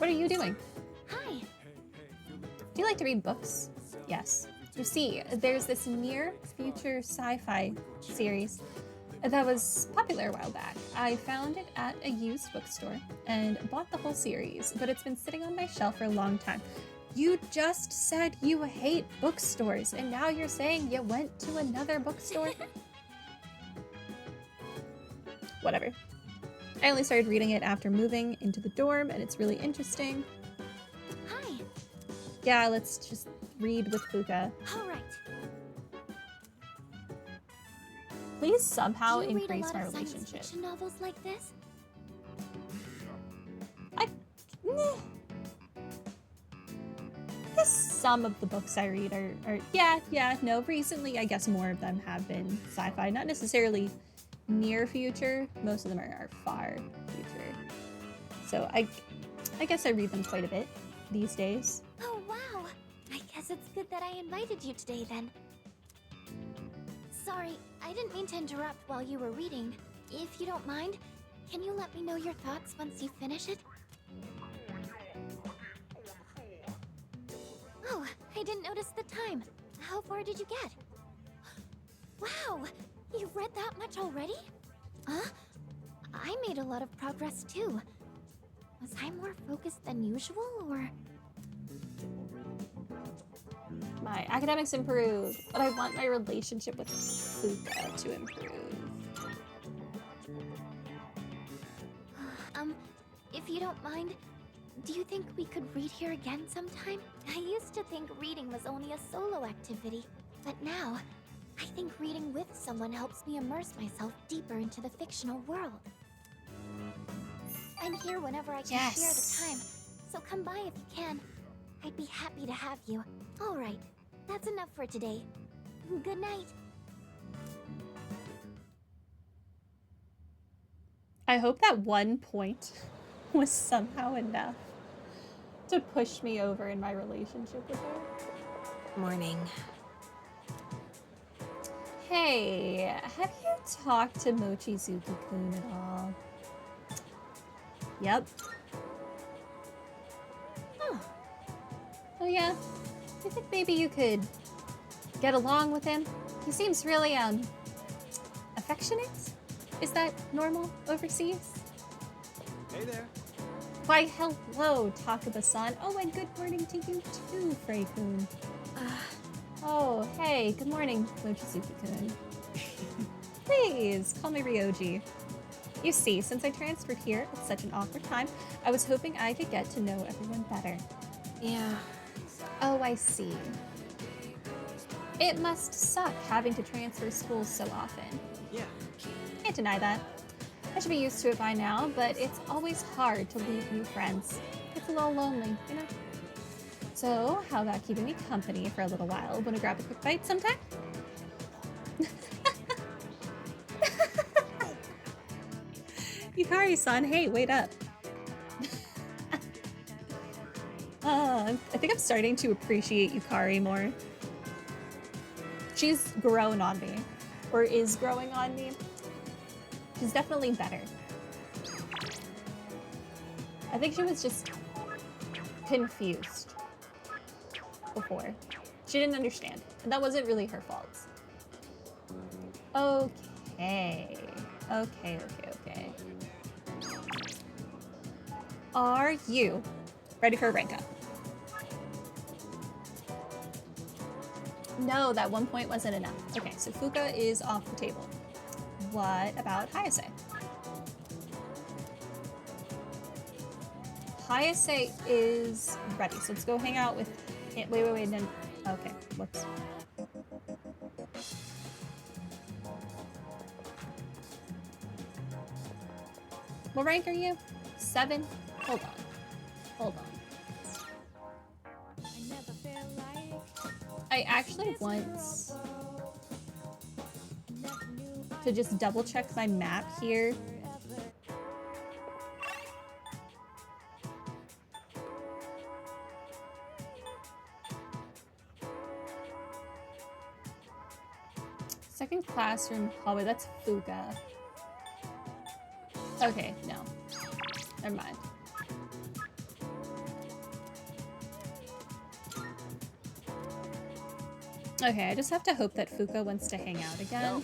What are you doing? Hi. Do you like to read books? Yes. You see, there's this near future sci-fi series that was popular a while back. I found it at a used bookstore and bought the whole series, but it's been sitting on my shelf for a long time. You just said you hate bookstores, and now you're saying you went to another bookstore? Whatever. I only started reading it after moving into the dorm, and it's really interesting. Hi. Yeah, let's just read with Fuka. All right. Please somehow Do you increase read a my lot of science relationship. fiction novels like this? I guess some of the books I read are no, recently I guess more of them have been sci-fi, not necessarily near future. Most of them are far future. So I guess I read them quite a bit these days. Oh, wow. I guess it's good that I invited you today then. Sorry, I didn't mean to interrupt while you were reading. If you don't mind, can you let me know your thoughts once you finish it? Oh, I didn't notice the time. How far did you get? Wow, you've read that much already? Huh? I made a lot of progress too. Was I more focused than usual, or...? My academics improved, but I want my relationship with Fuka to improve. If you don't mind, do you think we could read here again sometime? I used to think reading was only a solo activity, but now, I think reading with someone helps me immerse myself deeper into the fictional world. I'm here whenever I can spare the time, so come by if you can. I'd be happy to have you. Alright, that's enough for today. Good night. I hope that one point was somehow enough to push me over in my relationship with her. Morning. Hey, have you talked to Mochizuki-kun at all? Yep. Oh yeah? Do you think maybe you could get along with him? He seems really, affectionate? Is that normal overseas? Hey there. Why, hello, Takaba-san. Oh, and good morning to you too, Frey-kun. Oh, hey, good morning, Mochizuki-kun. Please, call me Ryoji. You see, since I transferred here at such an awkward time, I was hoping I could get to know everyone better. Yeah. Oh, I see. It must suck having to transfer schools so often. Yeah. Can't deny that. I should be used to it by now, but it's always hard to leave new friends. It's a little lonely, you know? So, how about keeping me company for a little while? Wanna grab a quick bite sometime? Yukari-san, hey, wait up. I think I'm starting to appreciate Yukari more. She's grown on me, or is growing on me. She's definitely better. I think she was just confused before. She didn't understand, and that wasn't really her fault. Okay. Okay. Are you ready for a rank up? No, that 1 point wasn't enough. Okay, so Fuka is off the table. What about Hayase? Hayase is ready, so let's go hang out with it. Wait, and then... Okay, whoops. What rank are you? 7? Hold on. I actually want to just double check my map here. Second classroom hallway, that's Fuga. Okay, no. Never mind. Okay, I just have to hope that Fuka wants to hang out again. No.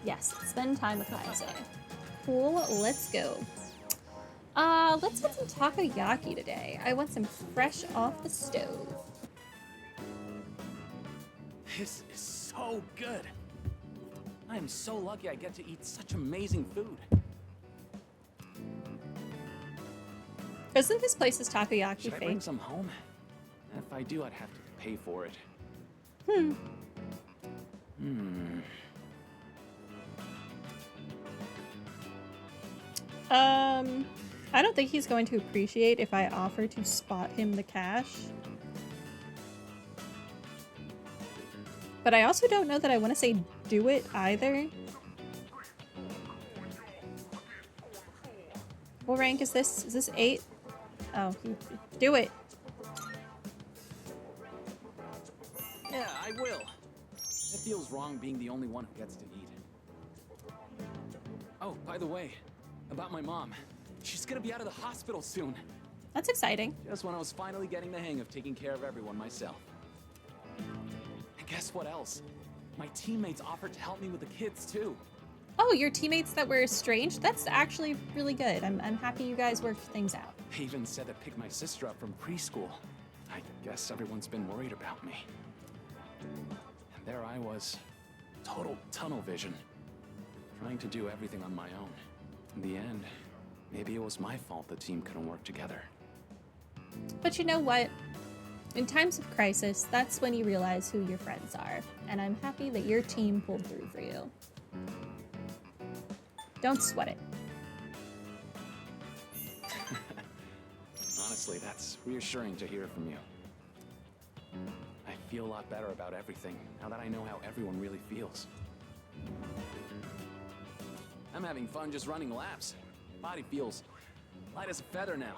Yes, spend time with Kaise. Cool, let's go. Let's get some takoyaki today. I want some fresh off the stove. This is so good. I am so lucky I get to eat such amazing food. Isn't this place's takoyaki Should I bring fake? some home? If I do, I'd have to pay for it. I don't think he's going to appreciate if I offer to spot him the cash. But I also don't know that I want to say do it either. What rank is this? Is this 8? Oh, do it. Yeah, I will. It feels wrong being the only one who gets to eat. Oh, by the way, about my mom. She's gonna be out of the hospital soon. That's exciting. Just when I was finally getting the hang of taking care of everyone myself. And guess what else? My teammates offered to help me with the kids too. Oh, your teammates that were estranged? That's actually really good. I'm happy you guys worked things out. They even said to pick my sister up from preschool. I guess everyone's been worried about me. And there I was, total tunnel vision, trying to do everything on my own. In the end, maybe it was my fault the team couldn't work together. But you know what? In times of crisis, that's when you realize who your friends are. And I'm happy that your team pulled through for you. Don't sweat it. Honestly, that's reassuring to hear from you. I feel a lot better about everything now that I know how everyone really feels. I'm having fun just running laps. Body feels light as a feather now.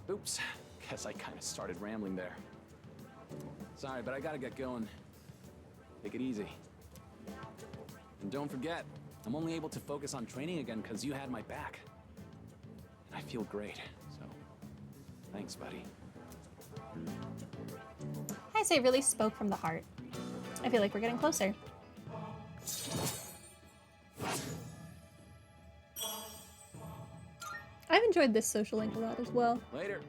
Oops, guess I kind of started rambling there. Sorry, but I gotta get going. Take it easy. And don't forget, I'm only able to focus on training again because you had my back. And I feel great, so thanks, buddy. I say really spoke from the heart. I feel like we're getting closer. I've enjoyed this social link a lot as well. Later.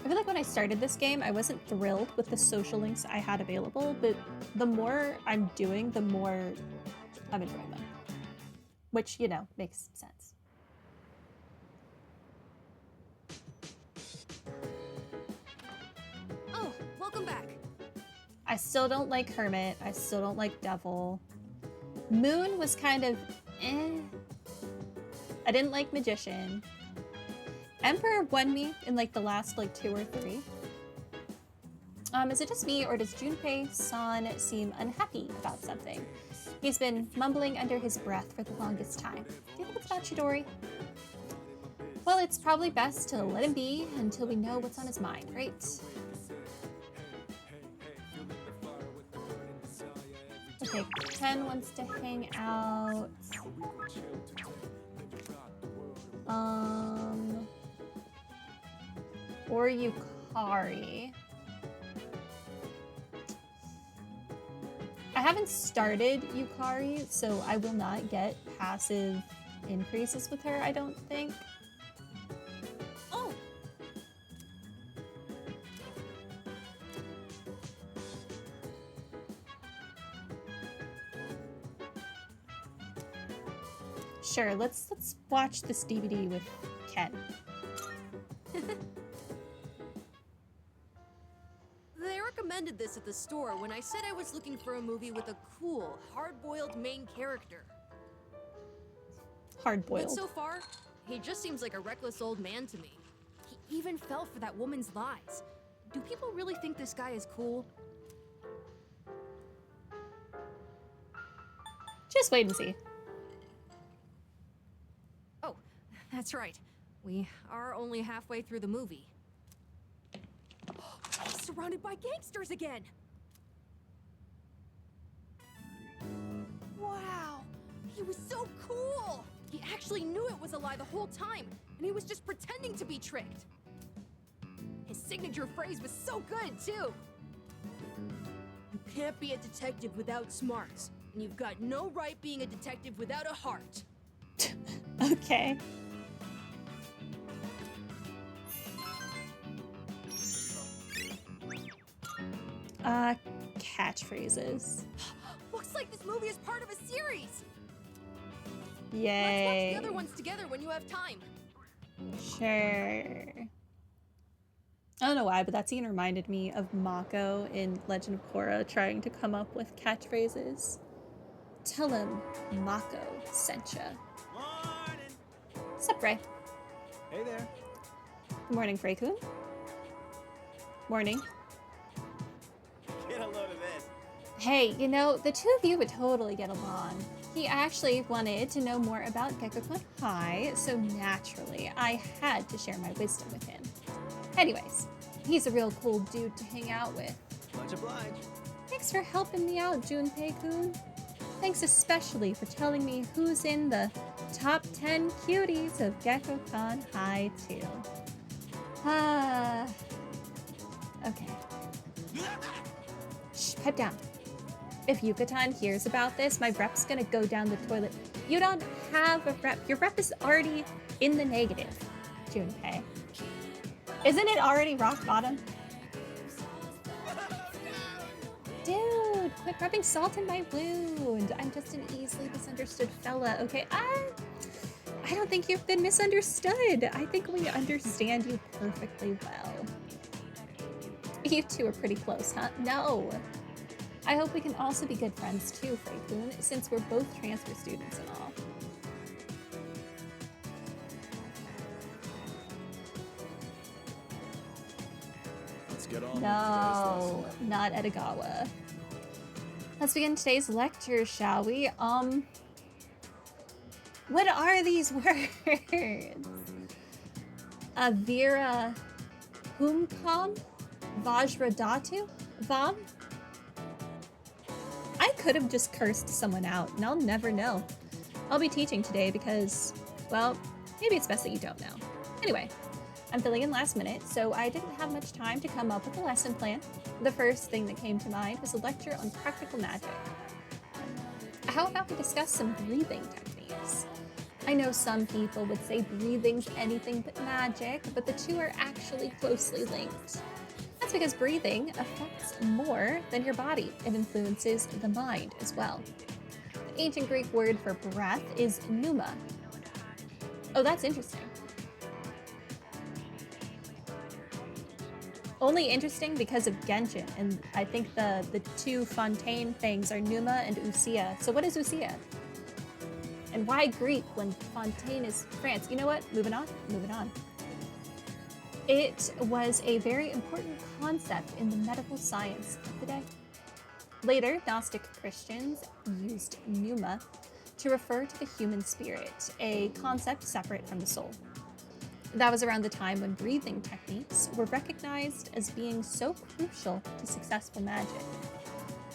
I feel like when I started this game, I wasn't thrilled with the social links I had available, but the more I'm doing, the more I'm enjoying them. Which, you know, makes sense. Oh, welcome back. I still don't like Hermit. I still don't like Devil. Moon was kind of eh. I didn't like Magician. Emperor won me in like the last like 2 or 3. Is it just me or does Junpei-san seem unhappy about something? He's been mumbling under his breath for the longest time. Do you think it's about Chidori? Well, it's probably best to let him be until we know what's on his mind, right? Okay, Ken wants to hang out. Or Yukari. I haven't started Yukari, so I will not get passive increases with her, I don't think. Oh! Sure, let's watch this DVD with Ken. They recommended this at the store when I said I was looking for a movie with a cool, hard-boiled main character. Hard But boiled. so far, he just seems like a reckless old man to me. He even fell for that woman's lies. Do people really think this guy is cool? Just wait and see. Oh, that's right. We are only halfway through the movie. He's surrounded by gangsters again! Wow! He was so cool! He actually knew it was a lie the whole time, and he was just pretending to be tricked. His signature phrase was so good, too. You can't be a detective without smarts, and you've got no right being a detective without a heart. Okay. Catchphrases. Looks like this movie is part of a series. Yay. Let's watch the other ones together when you have time. Sure. I don't know why, but that scene reminded me of Mako in Legend of Korra trying to come up with catchphrases. Tell him Mako sent ya. Morning. Sup, Ray? Hey there. Good morning, Frey-kun. Morning. Get a load of this. Hey, you know, the two of you would totally get along. He actually wanted to know more about Gekko-kun High, so naturally, I had to share my wisdom with him. Anyways, he's a real cool dude to hang out with. Much obliged. Thanks for helping me out, Junpei-kun. Thanks especially for telling me who's in the top 10 cuties of Gekko-kun High, too. Okay. Shh, pipe down. If Yucatan hears about this, my rep's gonna go down the toilet. You don't have a rep. Your rep is already in the negative, Junpei. Isn't it already rock bottom? Dude, quit rubbing salt in my wound. I'm just an easily misunderstood fella, okay? I don't think you've been misunderstood. I think we understand you perfectly well. You two are pretty close, huh? No. I hope we can also be good friends too, Frey-kun, since we're both transfer students and all. Let's get on. No, not Edogawa. Let's begin today's lecture, shall we? What are these words? Avira Humkam? Vajradatu? Vam? I could have just cursed someone out, and I'll never know. I'll be teaching today because, well, maybe it's best that you don't know. Anyway, I'm filling in last minute, so I didn't have much time to come up with a lesson plan. The first thing that came to mind was a lecture on practical magic. How about we discuss some breathing techniques? I know some people would say breathing's anything but magic, but the two are actually closely linked. That's because breathing affects more than your body. It influences the mind as well. The ancient Greek word for breath is pneuma. Oh, that's interesting. Only interesting because of Genshin, and I think the two Fontaine things are pneuma and ousia. So what is ousia? And why Greek when Fontaine is France? You know what? Moving on. It was a very important concept in the medical science of the day. Later, Gnostic Christians used pneuma to refer to the human spirit, a concept separate from the soul. That was around the time when breathing techniques were recognized as being so crucial to successful magic.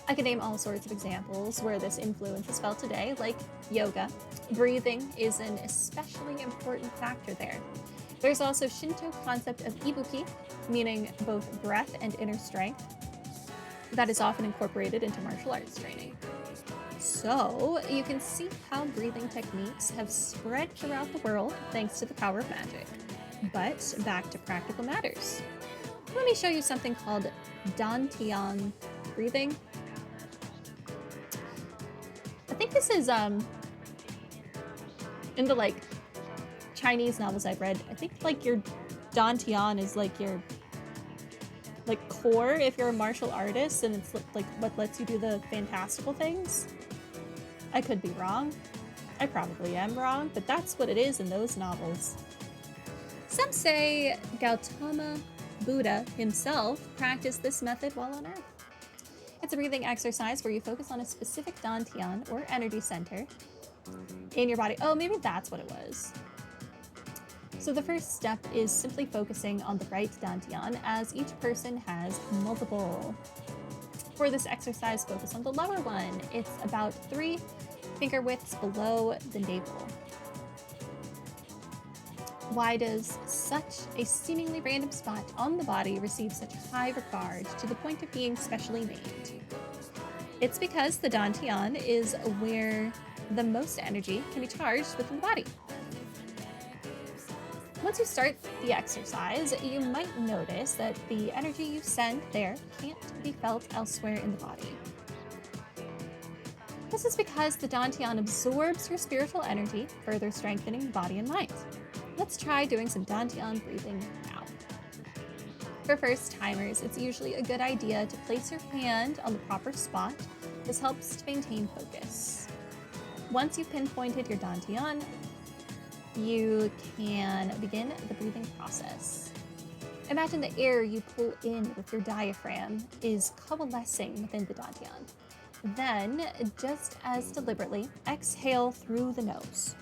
I can name all sorts of examples where this influence is felt today, like yoga. Breathing is an especially important factor there. There's also Shinto concept of ibuki, meaning both breath and inner strength, that is often incorporated into martial arts training. So you can see how breathing techniques have spread throughout the world thanks to the power of magic. But back to practical matters. Let me show you something called Dantian breathing. I think this is in the like Chinese novels I've read. I think like your Dantian is like your like core if you're a martial artist, and it's like what lets you do the fantastical things. I could be wrong. I probably am wrong, but that's what it is in those novels. Some say Gautama Buddha himself practiced this method while on Earth. It's a breathing exercise where you focus on a specific dantian or energy center in your body. Oh, maybe that's what it was. So the first step is simply focusing on the right dantian, as each person has multiple. For this exercise, focus on the lower one. It's about 3 finger widths below the navel. Why does such a seemingly random spot on the body receive such high regard to the point of being specially named? It's because the dantian is where the most energy can be charged within the body. Once you start the exercise, you might notice that the energy you send there can't be felt elsewhere in the body. This is because the dantian absorbs your spiritual energy, further strengthening the body and mind. Let's try doing some dantian breathing now. For first timers, it's usually a good idea to place your hand on the proper spot. This helps to maintain focus. Once you've pinpointed your dantian, you can begin the breathing process. Imagine the air you pull in with your diaphragm is coalescing within the dantian. Then, just as deliberately, exhale through the nose.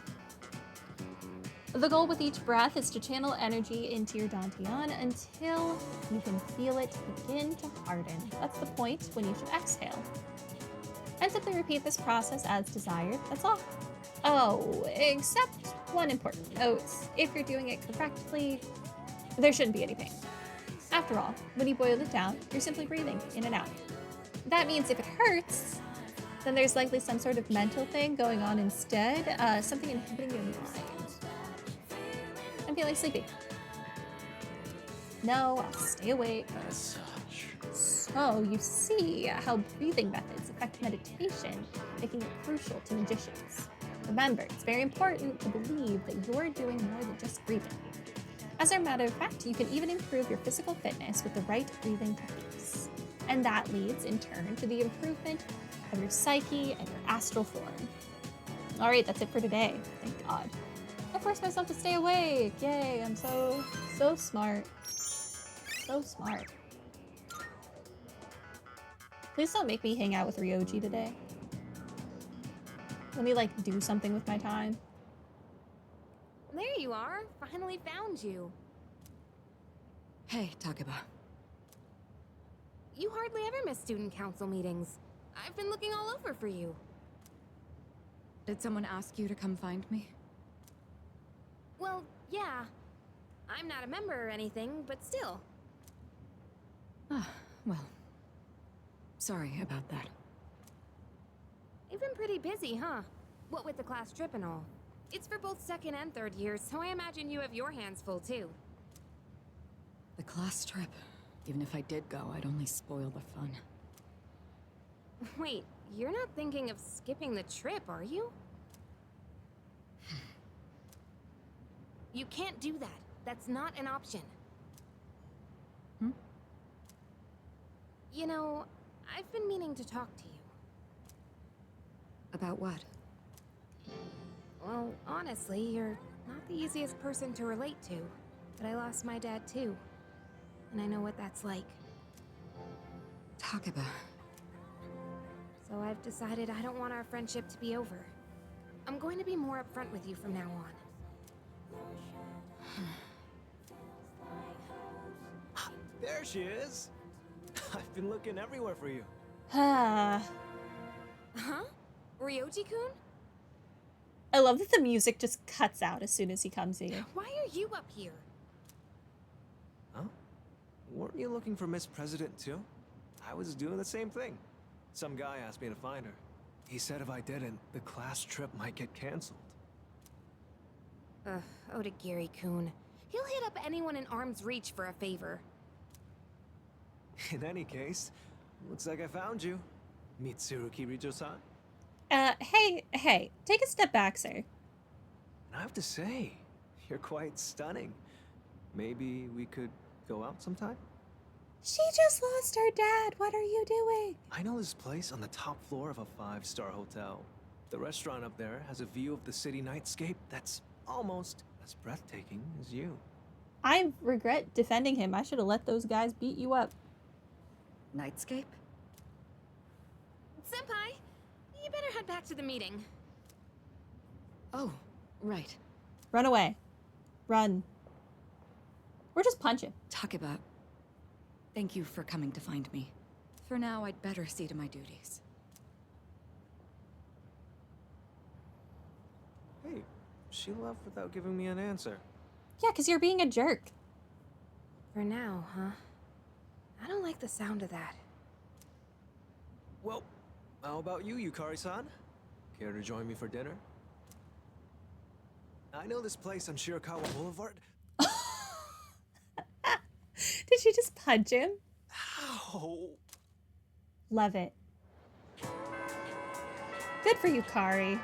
The goal with each breath is to channel energy into your dantian until you can feel it begin to harden. That's the point when you should exhale. And simply repeat this process as desired. That's all. Oh, except one important note. If you're doing it correctly, there shouldn't be any pain. After all, when you boil it down, you're simply breathing in and out. That means if it hurts, then there's likely some sort of mental thing going on instead, something inhibiting your mind. I'm feeling sleepy. No, I'll stay awake. As such. So you see how breathing methods affect meditation, making it crucial to magicians. Remember, it's very important to believe that you're doing more than just breathing. As a matter of fact, you can even improve your physical fitness with the right breathing techniques. And that leads, in turn, to the improvement of your psyche and your astral form. All right, that's it for today. Thank God. I forced myself to stay awake. Yay, I'm so smart. So smart. Please don't make me hang out with Ryoji today. Let me, do something with my time. There you are. Finally found you. Hey, Takeba. You hardly ever miss student council meetings. I've been looking all over for you. Did someone ask you to come find me? Well, yeah. I'm not a member or anything, but still. Ah, well. Sorry about that. You've been pretty busy, huh? What with the class trip and all. It's for both second and third years, so I imagine you have your hands full too. The class trip. Even if I did go, I'd only spoil the fun. Wait, you're not thinking of skipping the trip, are you? You can't do that. That's not an option. Hmm? You know, I've been meaning to talk to you. About what? Well, honestly, you're not the easiest person to relate to. But I lost my dad too. And I know what that's like. Takeba. So I've decided I don't want our friendship to be over. I'm going to be more upfront with you from now on. There she is. I've been looking everywhere for you. Ah. Huh? Ryoji-kun? I love that the music just cuts out as soon as he comes in. Why are you up here? Huh? Weren't you looking for Miss President too? I was doing the same thing. Some guy asked me to find her. He said if I didn't, the class trip might get canceled. Odagiri-kun. He'll hit up anyone in arm's reach for a favor. In any case, looks like I found you. Mitsuru Kirijo-san. Hey, take a step back, sir. And I have to say, you're quite stunning. Maybe we could go out sometime? She just lost her dad. What are you doing? I know this place on the top floor of a 5-star hotel. The restaurant up there has a view of the city nightscape that's almost as breathtaking as you. I regret defending him. I should have let those guys beat you up. Nightscape? Senpai, you better head back to the meeting. Oh, right. Run away. Run. Or just punch him. Takeba. Thank you for coming to find me. For now, I'd better see to my duties. Hey, she left without giving me an answer. Yeah, because you're being a jerk. For now, huh? I don't like the sound of that. Well, how about you, Yukari-san? Care to join me for dinner? I know this place on Shirakawa Boulevard. Did she just punch him? Ow! Love it. Good for you, Kari.